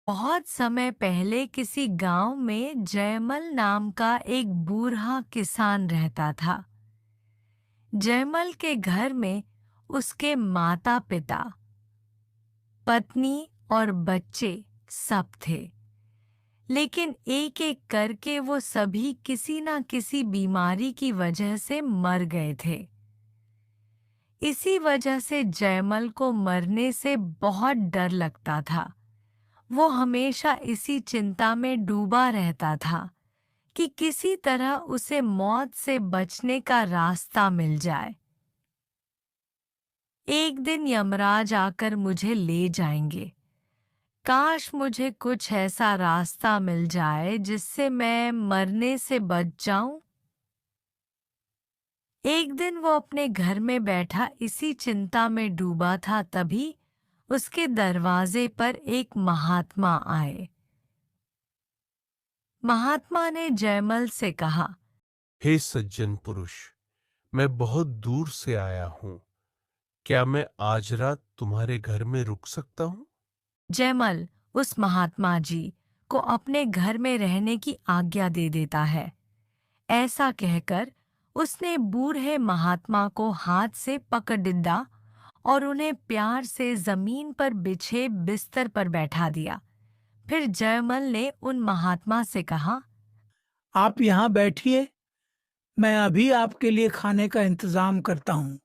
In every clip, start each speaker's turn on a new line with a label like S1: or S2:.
S1: बहुत समय पहले किसी गांव में जयमल नाम का एक बूढ़ा किसान रहता था। जयमल के घर में उसके माता पिता, पत्नी और बच्चे सब थे। लेकिन एक एक करके वो सभी किसी ना किसी बीमारी की वजह से मर गए थे। इसी वजह से जयमल को मरने से बहुत डर लगता था। वो हमेशा इसी चिंता में डूबा रहता था कि किसी तरह उसे मौत से बचने का रास्ता मिल जाए। एक दिन यमराज आकर मुझे ले जाएंगे। काश मुझे कुछ ऐसा रास्ता मिल जाए जिससे मैं मरने से बच जाऊं। एक दिन वो अपने घर में बैठा इसी चिंता में डूबा था, तभी उसके दरवाजे पर एक महात्मा आए। महात्मा ने जयमल से कहा,
S2: हे सज्जन पुरुष, मैं बहुत दूर से आया हूँ। क्या मैं आज रात तुम्हारे घर में रुक सकता हूँ?
S1: जयमल उस महात्मा जी को अपने घर में रहने की आज्ञा दे देता है। ऐसा कहकर उसने बूढ़े महात्मा को हाथ से पकड़ दिया और उन्हें प्यार से जमीन पर बिछे बिस्तर पर बैठा दिया। फिर जयमल ने उन महात्मा से कहा,
S3: आप यहाँ बैठिए, मैं अभी आपके लिए खाने का इंतजाम करता हूँ।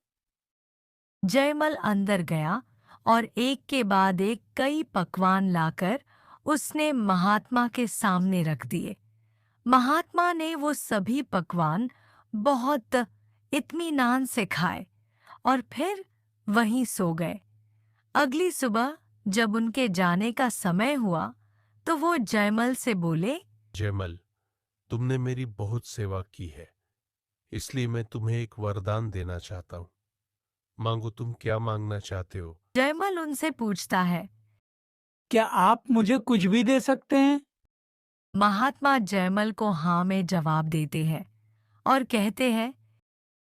S1: जयमल अंदर गया और एक के बाद एक कई पकवान लाकर उसने महात्मा के सामने रख दिए। महात्मा ने वो सभी पकवान बहुत इत्मीनान से खाए और फिर वहीं सो गए। अगली सुबह जब उनके जाने का समय हुआ तो वो जयमल से बोले,
S2: जयमल, तुमने मेरी बहुत सेवा की है, इसलिए मैं तुम्हें एक वरदान देना चाहता हूँ। मांगो, तुम क्या मांगना चाहते हो?
S1: जयमल उनसे पूछता है।
S3: क्या आप मुझे कुछ भी दे सकते हैं?
S1: महात्मा जयमल को हाँ में जवाब देते हैं और कहते हैं,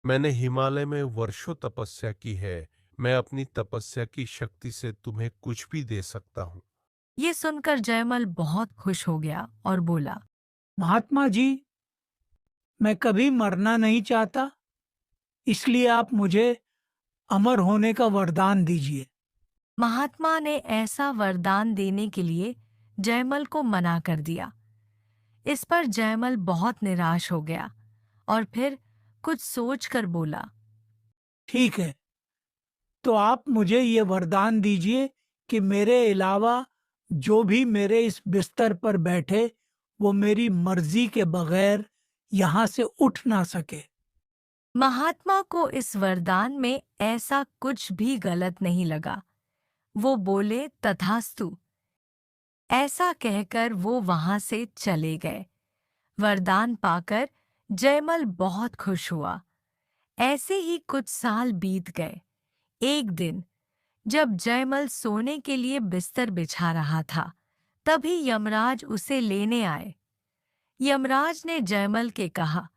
S2: मैंने हिमालय में वर्षों तपस्या की है। मैं अपनी तपस्या की शक्ति से तुम्हें कुछ भी दे सकता हूँ।
S1: ये सुनकर जयमल बहुत खुश हो गया और बोला,
S3: महात्मा जी, मैं कभी मरना नहीं चाहता, इसलिए आप मुझे अमर होने का वरदान दीजिए।
S1: महात्मा ने ऐसा वरदान देने के लिए जयमल को मना कर दिया। इस पर जयमल बहुत निराश हो गया और फिर कुछ सोचकर बोला,
S3: ठीक है, तो आप मुझे ये वरदान दीजिए कि मेरे अलावा जो भी मेरे इस बिस्तर पर बैठे, वो मेरी मर्जी के बगैर यहाँ से उठ ना सके।
S1: महात्मा को इस वरदान में ऐसा कुछ भी गलत नहीं लगा। वो बोले, तथास्तु। ऐसा कहकर वो वहां से चले गए। वरदान पाकर जयमल बहुत खुश हुआ। ऐसे ही कुछ साल बीत गए। एक दिन जब जयमल सोने के लिए बिस्तर बिछा रहा था, तभी यमराज उसे लेने आए। यमराज ने जयमल के कहा,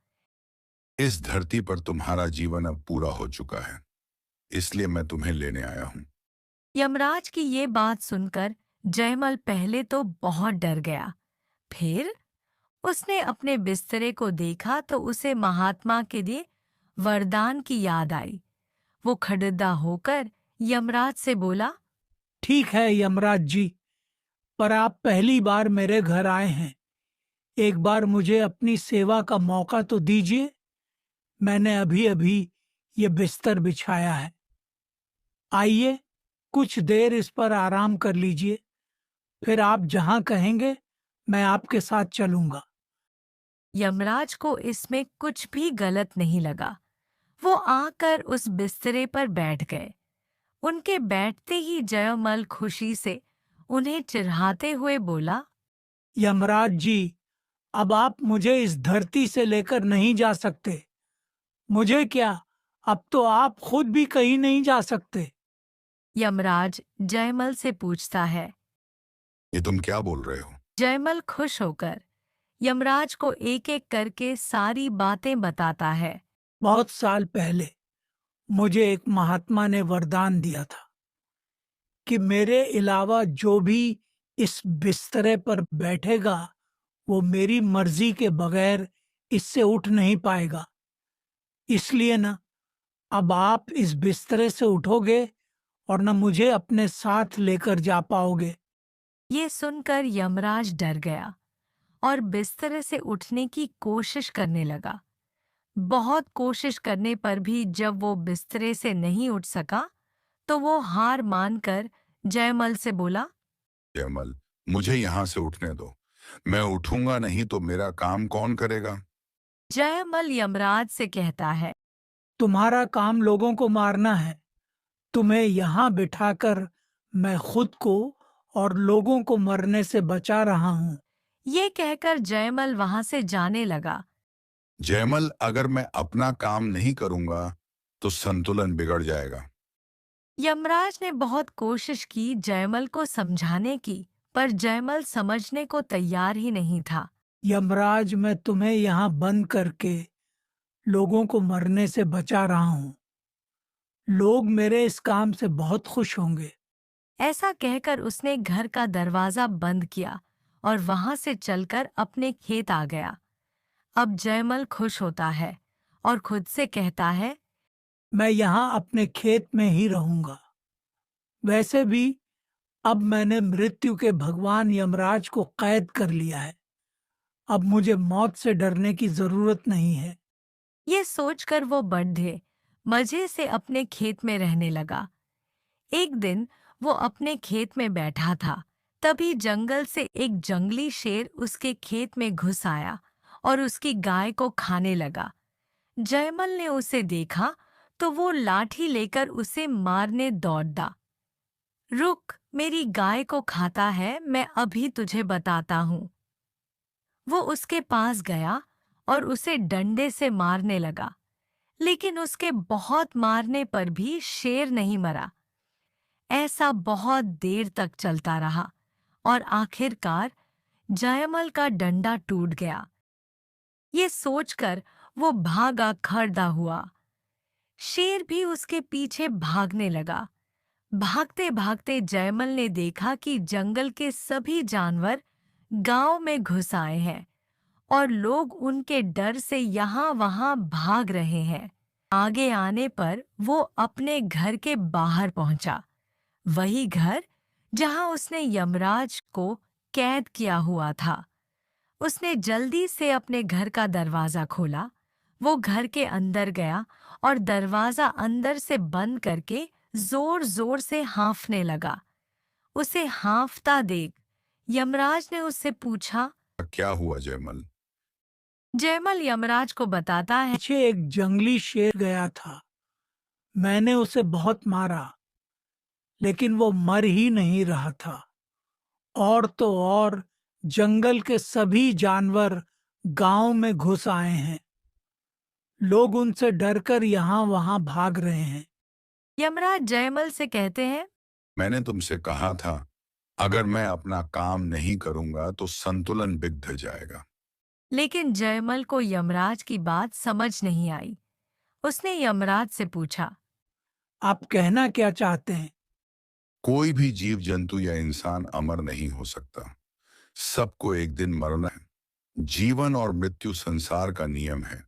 S4: इस धरती पर तुम्हारा जीवन अब पूरा हो चुका है, इसलिए मैं तुम्हें लेने आया हूँ।
S1: यमराज की ये बात सुनकर जयमल पहले तो बहुत डर गया। फिर उसने अपने बिस्तरे को देखा तो उसे महात्मा के दिए वरदान की याद आई। वो खड़ेदा होकर यमराज से बोला,
S3: ठीक है यमराज जी, पर आप पहली बार मेरे घर आए हैं, एक बार मुझे अपनी सेवा का मौका तो दीजिए। मैंने अभी अभी ये बिस्तर बिछाया है, आइए कुछ देर इस पर आराम कर लीजिए, फिर आप जहां कहेंगे मैं आपके साथ चलूंगा।
S1: यमराज को इसमें कुछ भी गलत नहीं लगा। वो आकर उस बिस्तरे पर बैठ गए। उनके बैठते ही जयमल खुशी से उन्हें चिढ़ाते हुए बोला,
S3: यमराज जी, अब आप मुझे इस धरती से लेकर नहीं जा सकते। मुझे क्या, अब तो आप खुद भी कहीं नहीं जा सकते।
S1: यमराज जयमल से पूछता है।
S4: ये तुम क्या बोल रहे हो?
S1: जयमल खुश होकर यमराज को एक एक करके सारी बातें बताता है।
S3: बहुत साल पहले मुझे एक महात्मा ने वरदान दिया था कि मेरे अलावा जो भी इस बिस्तरे पर बैठेगा वो मेरी मर्जी के बगैर इससे उठ नहीं पाएगा। इसलिए ना अब आप इस बिस्तरे से उठोगे और न मुझे अपने साथ लेकर जा पाओगे।
S1: ये सुनकर यमराज डर गया और बिस्तर से उठने की कोशिश करने लगा। बहुत कोशिश करने पर भी जब वो बिस्तरे से नहीं उठ सका, तो वो हार मानकर जयमल से बोला,
S4: जयमल, मुझे यहाँ से उठने दो। मैं उठूंगा नहीं तो मेरा काम कौन करेगा?
S1: जयमल यमराज से कहता है,
S3: तुम्हारा काम लोगों को मारना है। तुम्हें यहाँ बिठाकर मैं खुद को और लोगों को मरने से बचा रहा हूँ।
S1: ये कहकर जयमल वहां से जाने लगा।
S4: जयमल, अगर मैं अपना काम नहीं करूंगा तो संतुलन बिगड़ जाएगा।
S1: यमराज ने बहुत कोशिश की जयमल को समझाने की, पर जयमल समझने को तैयार ही नहीं था।
S3: यमराज, मैं तुम्हें यहाँ बंद करके लोगों को मरने से बचा रहा हूँ। लोग मेरे इस काम से बहुत खुश होंगे।
S1: ऐसा कहकर उसने घर का दरवाजा बंद किया और वहां से चलकर अपने खेत आ गया। अब जयमल खुश होता है और खुद से कहता है,
S3: मैं यहाँ अपने खेत में ही रहूंगा। वैसे भी अब मैंने मृत्यु के भगवान यमराज को कैद कर लिया है। अब मुझे मौत से डरने की जरूरत नहीं है।
S1: ये सोचकर वो बड्ढे मजे से अपने खेत में रहने लगा। एक दिन वो अपने खेत में बैठा था, तभी जंगल से एक जंगली शेर उसके खेत में घुस आया और उसकी गाय को खाने लगा। जयमल ने उसे देखा तो वो लाठी लेकर उसे मारने दौड़ा। रुक, मेरी गाय को खाता है, मैं अभी तुझे बताता हूँ। वो उसके पास गया और उसे डंडे से मारने लगा, लेकिन उसके बहुत मारने पर भी शेर नहीं मरा। ऐसा बहुत देर तक चलता रहा और आखिरकार जयमल का डंडा टूट गया। ये सोचकर वो भागा खड़ा हुआ। शेर भी उसके पीछे भागने लगा। भागते भागते जयमल ने देखा कि जंगल के सभी जानवर गांव में घुस आए हैं और लोग उनके डर से यहाँ वहाँ भाग रहे हैं। आगे आने पर वो अपने घर के बाहर पहुंचा, वही घर जहां उसने यमराज को कैद किया हुआ था। उसने जल्दी से अपने घर का दरवाजा खोला। वो घर के अंदर गया और दरवाजा अंदर से बंद करके जोर जोर से हाँफने लगा। उसे हाँफता देख यमराज ने उससे पूछा,
S4: क्या हुआ जयमल?
S1: जयमल यमराज को बताता है,
S3: पीछे एक जंगली शेर गया था। मैंने उसे बहुत मारा, लेकिन वो मर ही नहीं रहा था। और तो और जंगल के सभी जानवर गांव में घुस आए हैं। लोग उनसे डरकर यहाँ वहाँ भाग रहे हैं।
S1: यमराज जयमल से कहते हैं,
S4: मैंने तुमसे कहा था, अगर मैं अपना काम नहीं करूंगा तो संतुलन बिगड़ जाएगा।
S1: लेकिन जयमल को यमराज की बात समझ नहीं आई। उसने यमराज से पूछा,
S3: आप कहना क्या चाहते हैं?
S4: कोई भी जीव जंतु या इंसान अमर नहीं हो सकता। सबको एक दिन मरना है। जीवन और मृत्यु संसार का नियम है।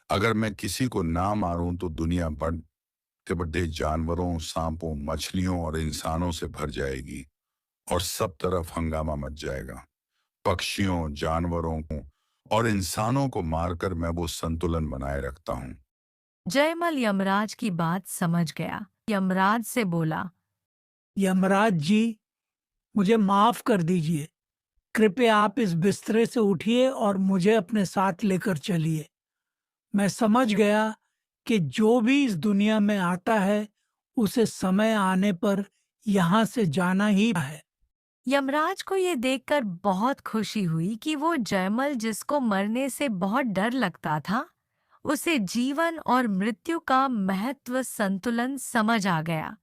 S4: अगर मैं किसी को ना मारूं तो दुनिया बढ़ते बढ़ते जानवरों, सांपों, मछलियों और इंसानों से भर जाएगी और सब तरफ हंगामा मच जाएगा। पक्षियों, जानवरों को और इंसानों को मारकर मैं वो संतुलन बनाए रखता हूँ।
S1: जयमल यमराज की बात समझ गया। यमराज से बोला,
S3: यमराज जी, मुझे माफ कर दीजिए। कृपया आप इस बिस्तरे से उठिए और मुझे अपने साथ लेकर चलिए। मैं समझ गया कि जो भी इस दुनिया में आता है उसे समय आने पर यहाँ से जाना ही है।
S1: यमराज को ये देखकर बहुत खुशी हुई कि वो जयमल, जिसको मरने से बहुत डर लगता था, उसे जीवन और मृत्यु का महत्व संतुलन समझ आ गया।